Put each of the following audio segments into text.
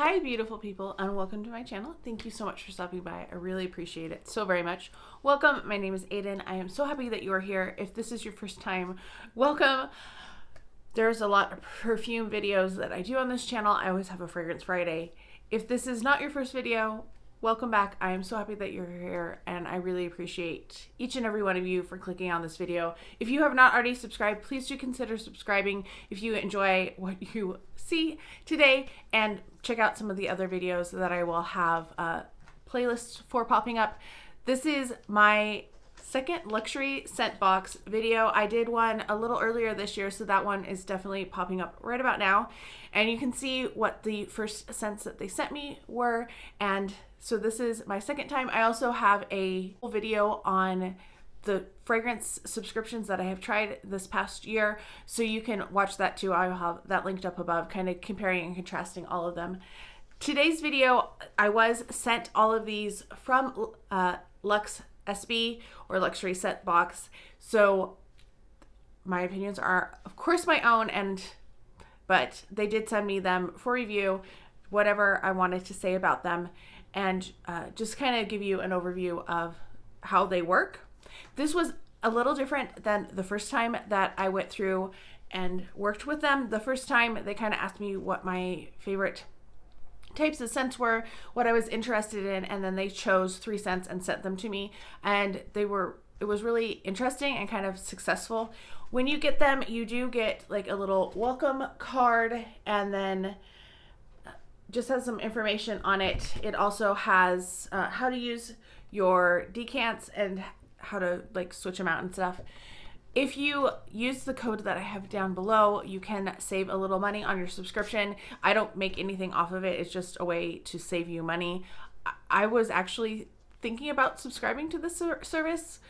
Hi beautiful people, and welcome to my channel. Thank you so much for stopping by. I really appreciate it so very much. Welcome. My name is Aiden. I am so happy that you are here. If this is your first time, welcome. There's a lot of perfume videos that I do on this channel. I always have a Fragrance Friday. If this is not your first video, welcome back. I am so happy that you're here, and I really appreciate each and every one of you for clicking on this video. If you have not already subscribed, please do consider subscribing if you enjoy what you see today, and check out some of the other videos that I will have playlists for popping up. This is my second luxury scent box video. I did one a little earlier this year, so that one is definitely popping up right about now. And you can see what the first scents that they sent me were. And so this is my second time. I also have a video on the fragrance subscriptions that I have tried this past year, so you can watch that too. I will have that linked up above, kind of comparing and contrasting all of them. Today's video, I was sent all of these from LUXSB, or Luxury Scent Box. So my opinions are, of course, my own, but they did send me them for review, whatever I wanted to say about them, and just kind of give you an overview of how they work. This was a little different than the first time that I went through and worked with them. The first time they kind of asked me what my favorite types of scents were, what I was interested in, and then they chose 3 scents and sent them to me, and it was really interesting and kind of successful. When you get them, you do get like a little welcome card, and then just has some information on it. It also has how to use your decants and how to like switch them out and stuff. If you use the code that I have down below, you can save a little money on your subscription. I don't make anything off of it. It's just a way to save you money. I was actually thinking about subscribing to this service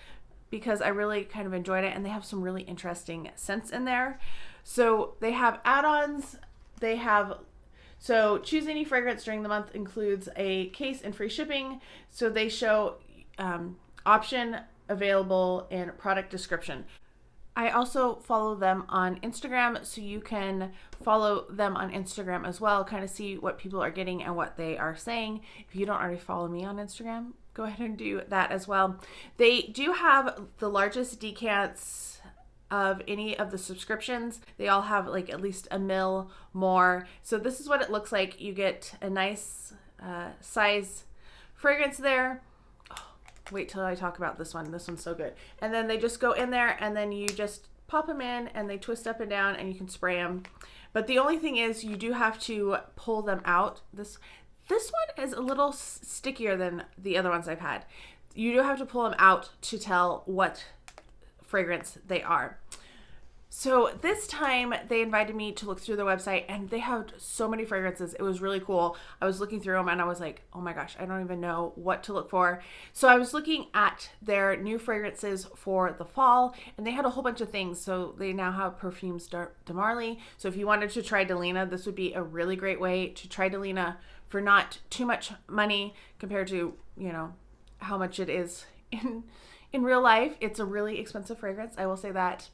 because I really kind of enjoyed it, and they have some really interesting scents in there. So they have add-ons. So choose any fragrance during the month includes a case and free shipping. So they show option available in product description. I also follow them on Instagram, so you can follow them on Instagram as well, kind of see what people are getting and what they are saying. If you don't already follow me on Instagram, go ahead and do that as well. They do have the largest decants of any of the subscriptions. They all have like at least a mil more. So this is what it looks like. You get a nice size fragrance there. Wait till I talk about this one. This one's so good. And then they just go in there, and then you just pop them in, and they twist up and down, and you can spray them. But the only thing is you do have to pull them out. This one is a little stickier than the other ones I've had. You do have to pull them out to tell what fragrance they are. So this time they invited me to look through their website, and they have so many fragrances. It was really cool. I was looking through them, and I was like, oh my gosh, I don't even know what to look for. So I was looking at their new fragrances for the fall, and they had a whole bunch of things. So they now have perfumes de Marly. So if you wanted to try Delina, this would be a really great way to try Delina for not too much money compared to, you know, how much it is in real life. It's a really expensive fragrance, I will say that.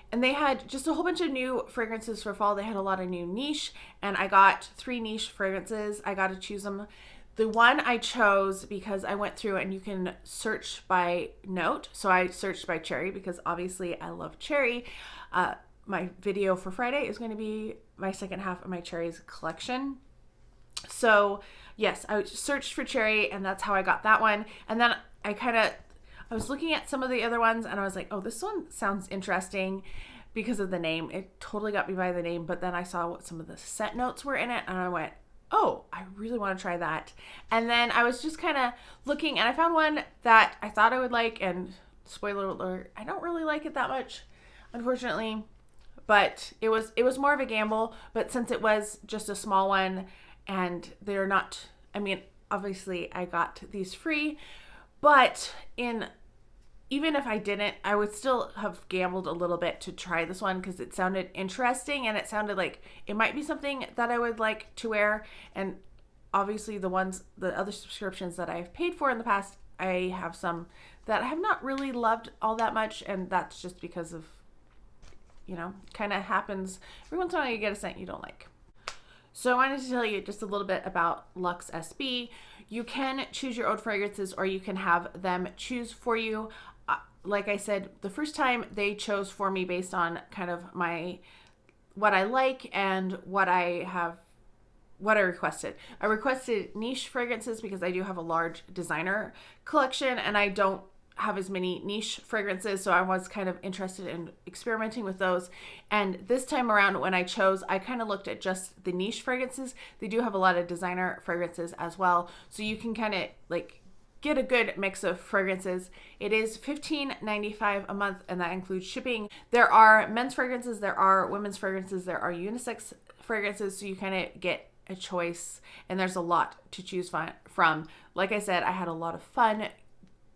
And they had just a whole bunch of new fragrances for fall. They had a lot of new niche, and I got 3 niche fragrances. I got to choose them. The one I chose because I went through, and you can search by note. So I searched by cherry because obviously I love cherry. My video for Friday is going to be my second half of my cherries collection. So yes, I searched for cherry, and that's how I got that one. And then I was looking at some of the other ones, and I was like, oh, this one sounds interesting because of the name. It totally got me by the name, but then I saw what some of the scent notes were in it, and I went, oh, I really want to try that. And then I was just kind of looking, and I found one that I thought I would like, and spoiler alert, I don't really like it that much, unfortunately. But it was more of a gamble, but since it was just a small one, and they're not, I mean, obviously I got these free, but even if I didn't, I would still have gambled a little bit to try this one because it sounded interesting, and it sounded like it might be something that I would like to wear. And obviously the other subscriptions that I've paid for in the past, I have some that I have not really loved all that much, and that's just because of, you know, kind of happens every once in a while you get a scent you don't like. So I wanted to tell you just a little bit about LUXSB. You can choose your own fragrances or you can have them choose for you. Like I said, the first time they chose for me based on kind of what I like and what I requested. I requested niche fragrances because I do have a large designer collection and I don't have as many niche fragrances, so I was kind of interested in experimenting with those. And this time around when I chose, I kind of looked at just the niche fragrances. They do have a lot of designer fragrances as well, so you can kind of like get a good mix of fragrances. It is $15.95 a month and that includes shipping. There are men's fragrances, there are women's fragrances, there are unisex fragrances, so you kind of get a choice and there's a lot to choose from. Like I said, I had a lot of fun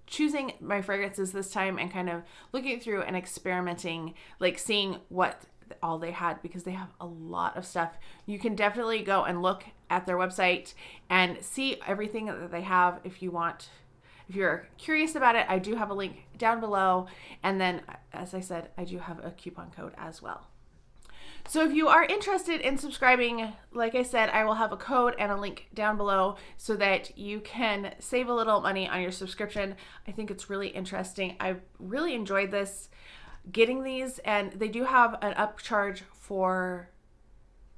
choosing my fragrances this time and kind of looking through and experimenting, like seeing what all they had, because they have a lot of stuff. You can definitely go and look at their website and see everything that they have if you want. If you're curious about it, I do have a link down below. And then, as I said, I do have a coupon code as well. So if you are interested in subscribing, like I said, I will have a code and a link down below so that you can save a little money on your subscription. I think it's really interesting. I really enjoyed getting these, and they do have an upcharge for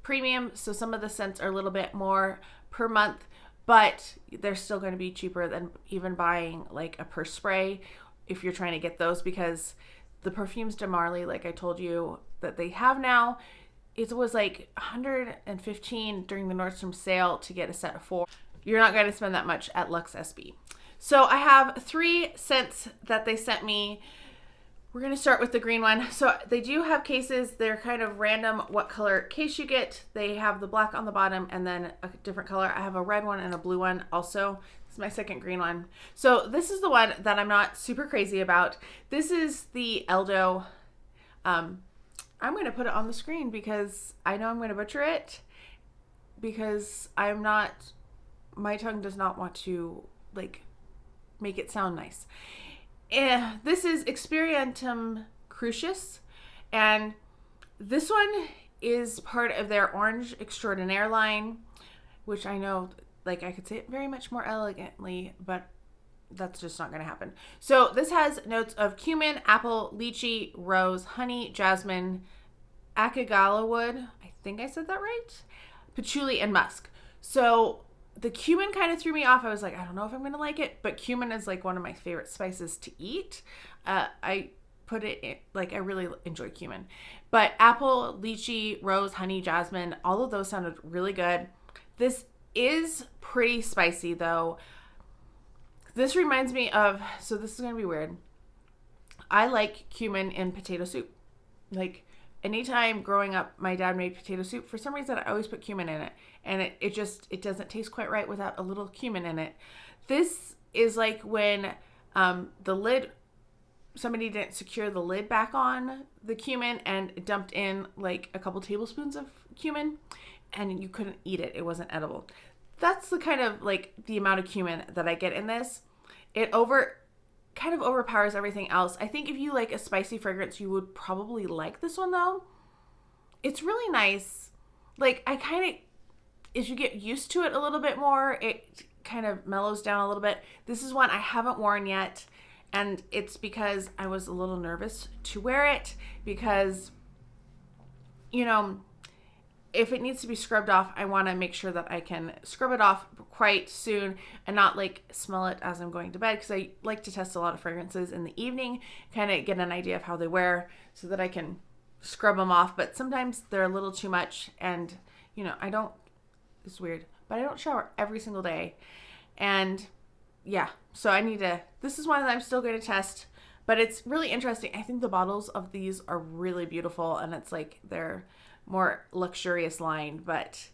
premium. So some of the scents are a little bit more per month, but they're still going to be cheaper than even buying like a per spray if you're trying to get those, because the Perfumes de Marly, like I told you, that they have now, it was like $115 during the Nordstrom sale to get a set of 4. You're not going to spend that much at LUXSB. So I have 3 scents that they sent me. We're going to start with the green one. So they do have cases. They're kind of random what color case you get. They have the black on the bottom and then a different color. I have a red one and a blue one also. This is my second green one. So this is the one that I'm not super crazy about. This is the Eldo. I'm going to put it on the screen because I know I'm going to butcher it, because my tongue does not want to like make it sound nice. This is Experimentum Crucis, and this one is part of their Orange Extraordinaire line, which I know, like, I could say it very much more elegantly, but that's just not going to happen. So this has notes of cumin, apple, lychee, rose, honey, jasmine, akagala wood, I think I said that right, patchouli, and musk. So the cumin kind of threw me off. I was like, I don't know if I'm going to like it, but cumin is like one of my favorite spices to eat. I put it in, like, I really enjoy cumin. But apple, lychee, rose, honey, jasmine, all of those sounded really good. This is pretty spicy though. This reminds me of, so this is going to be weird. I like cumin in potato soup. Like, anytime growing up, my dad made potato soup. For some reason, I always put cumin in it. And it doesn't taste quite right without a little cumin in it. This is like when somebody didn't secure the lid back on the cumin and dumped in like a couple tablespoons of cumin and you couldn't eat it. It wasn't edible. That's the kind of like the amount of cumin that I get in this. It kind of overpowers everything else. I think if you like a spicy fragrance, you would probably like this one though. It's really nice. Like, as you get used to it a little bit more, it kind of mellows down a little bit. This is one I haven't worn yet, and it's because I was a little nervous to wear it because, you know, if it needs to be scrubbed off, I want to make sure that I can scrub it off quite soon and not like smell it as I'm going to bed, because I like to test a lot of fragrances in the evening, kind of get an idea of how they wear so that I can scrub them off. But sometimes they're a little too much, and you know, it's weird, but I don't shower every single day. And yeah, so this is one that I'm still going to test, but it's really interesting. I think the bottles of these are really beautiful, and it's like they're more luxurious line, but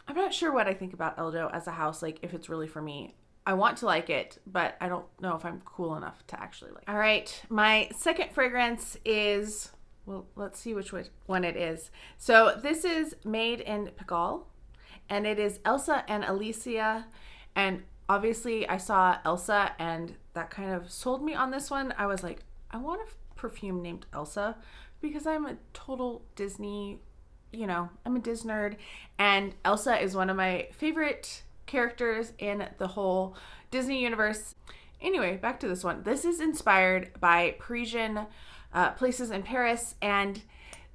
I'm not sure what I think about Eldo as a house, like if it's really for me. I want to like it, but I don't know if I'm cool enough to actually like it. All right, my second fragrance is, well, let's see which one it is. So this is made in Pigalle, and it is Elsa and Alicia. And obviously I saw Elsa and that kind of sold me on this one. I was like, I want a perfume named Elsa because I'm a total Disney you know, I'm a Disney nerd, and Elsa is one of my favorite characters in the whole Disney universe. Anyway, back to this one. This is inspired by Parisian places in Paris, and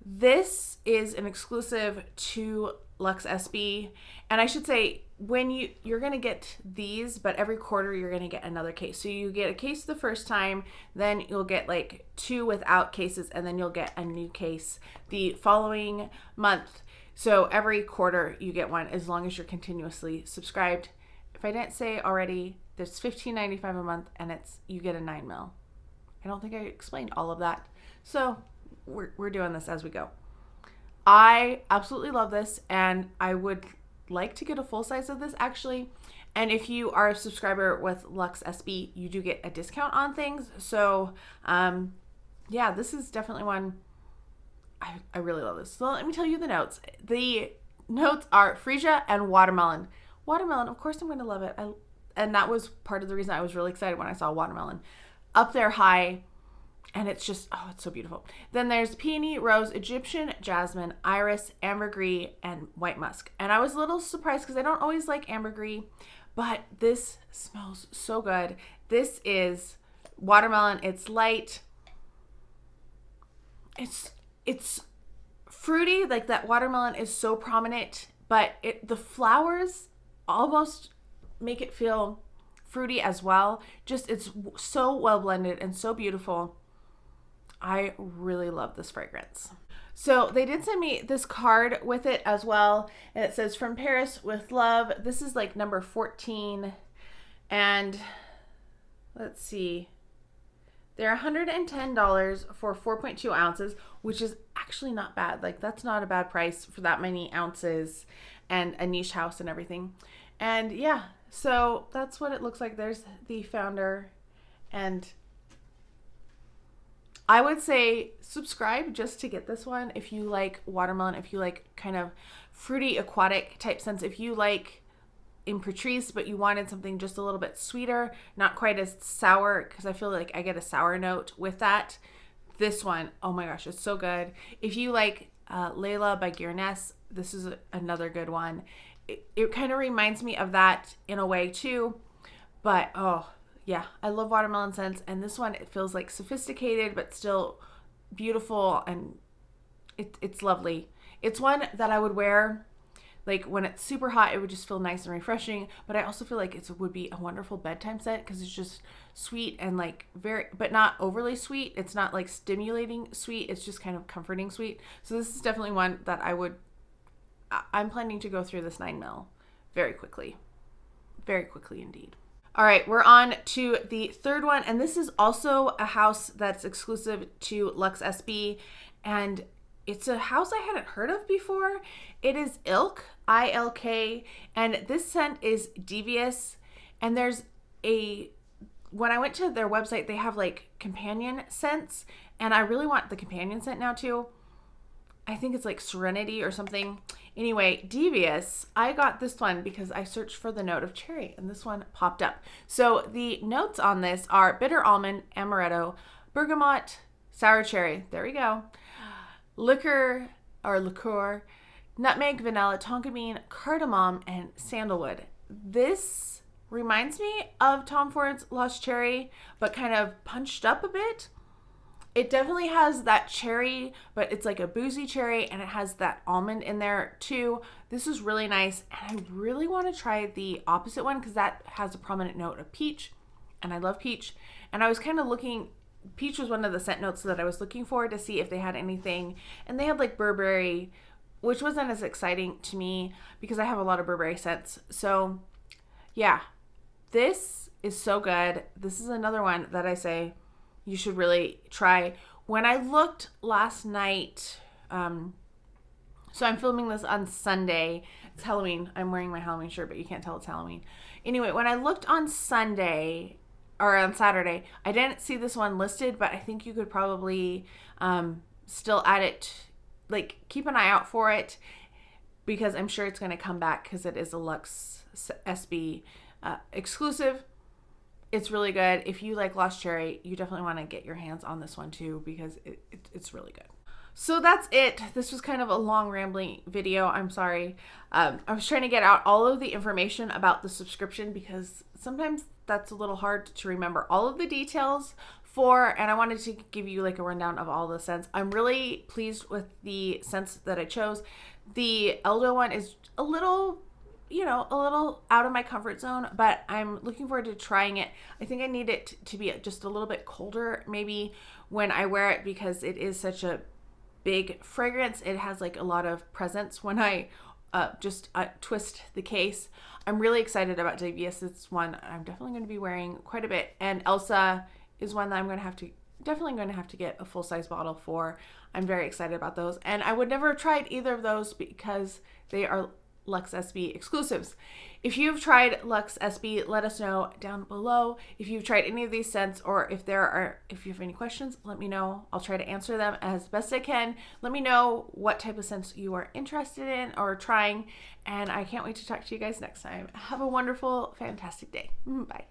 this is an exclusive to LUXSB. And I should say, when you're going to get these, but every quarter you're going to get another case. So you get a case the first time, then you'll get like 2 without cases, and then you'll get a new case the following month. So every quarter you get one, as long as you're continuously subscribed. If I didn't say already, there's $15.95 a month, and you get a 9 ml. I don't think I explained all of that. So we're doing this as we go. I absolutely love this, and I would like to get a full size of this actually. And if you are a subscriber with LUXSB, you do get a discount on things. So yeah, this is definitely one I really love this. So let me tell you the notes. The notes are freesia and watermelon. Watermelon, of course I'm going to love it. And that was part of the reason I was really excited when I saw watermelon. Up there high, and it's just, oh, it's so beautiful. Then there's peony, rose, Egyptian, jasmine, iris, ambergris, and white musk. And I was a little surprised because I don't always like ambergris, but this smells so good. This is watermelon. It's light. It's fruity, like that watermelon is so prominent, but the flowers almost make it feel fruity as well. Just, it's so well blended and so beautiful. I really love this fragrance. So they did send me this card with it as well, and it says, "From Paris with love." This is like number 14, and let's see, they're $110 for 4.2 ounces, which is actually not bad. Like, that's not a bad price for that many ounces and a niche house and everything. And yeah, so that's what it looks like. There's the founder, and I would say subscribe just to get this one if you like watermelon, if you like kind of fruity aquatic type scents, if you like Imperatrice, but you wanted something just a little bit sweeter, not quite as sour, because I feel like I get a sour note with that. This one, oh my gosh, it's so good. If you like Layla by Guerness, this is another good one. It kind of reminds me of that in a way too, but oh yeah, I love watermelon scents, and this one, it feels like sophisticated but still beautiful, and it's lovely. It's one that I would wear like when it's super hot. It would just feel nice and refreshing, but I also feel like it would be a wonderful bedtime scent because it's just sweet and like very, but not overly sweet. It's not like stimulating sweet. It's just kind of comforting sweet. So this is definitely one that I'm planning to go through this 9 ml very quickly indeed. All right, we're on to the third one, and this is also a house that's exclusive to LUXSB, and it's a house I hadn't heard of before. It is ILK, ILK, and this scent is Devious. And when I went to their website, they have like companion scents, and I really want the companion scent now too. I think it's like Serenity or something. Anyway, Devious, I got this one because I searched for the note of cherry, and this one popped up. So the notes on this are bitter almond, amaretto, bergamot, sour cherry, there we go, liqueur, nutmeg, vanilla, tonka bean, cardamom, and sandalwood. This reminds me of Tom Ford's Lost Cherry, but kind of punched up a bit. It definitely has that cherry, but it's like a boozy cherry, and it has that almond in there too. This is really nice, and I really want to try the opposite one because that has a prominent note of peach, and I love peach. And I was kind of looking, peach was one of the scent notes that I was looking for to see if they had anything, and they had like Burberry, which wasn't as exciting to me because I have a lot of Burberry scents. So yeah, this is so good. This is another one that I say you should really try. When I looked last night, so I'm filming this on Sunday. It's Halloween. I'm wearing my Halloween shirt, but you can't tell it's Halloween. Anyway, when I looked on Sunday, or on Saturday, I didn't see this one listed, but I think you could probably still add it, like keep an eye out for it, because I'm sure it's going to come back because it is a LUXSB exclusive. It's really good. If you like Lost Cherry, you definitely want to get your hands on this one too because it's really good. So that's it. This was kind of a long rambling video. I'm sorry. I was trying to get out all of the information about the subscription because sometimes that's a little hard to remember all of the details for, and I wanted to give you like a rundown of all the scents. I'm really pleased with the scents that I chose. The Eldo one is a little out of my comfort zone, but I'm looking forward to trying it. I think I need it to be just a little bit colder maybe when I wear it because it is such a big fragrance. It has like a lot of presence when I just twist the case. I'm really excited about Devious. It's one I'm definitely going to be wearing quite a bit, and Elsa is one that I'm definitely going to have to get a full-size bottle for. I'm very excited about those, and I would never have tried either of those because they are LUXSB exclusives. If you've tried LUXSB, let us know down below. If you've tried any of these scents, or if you have any questions, let me know. I'll try to answer them as best I can. Let me know what type of scents you are interested in or trying, and I can't wait to talk to you guys next time. Have a wonderful, fantastic day. Bye.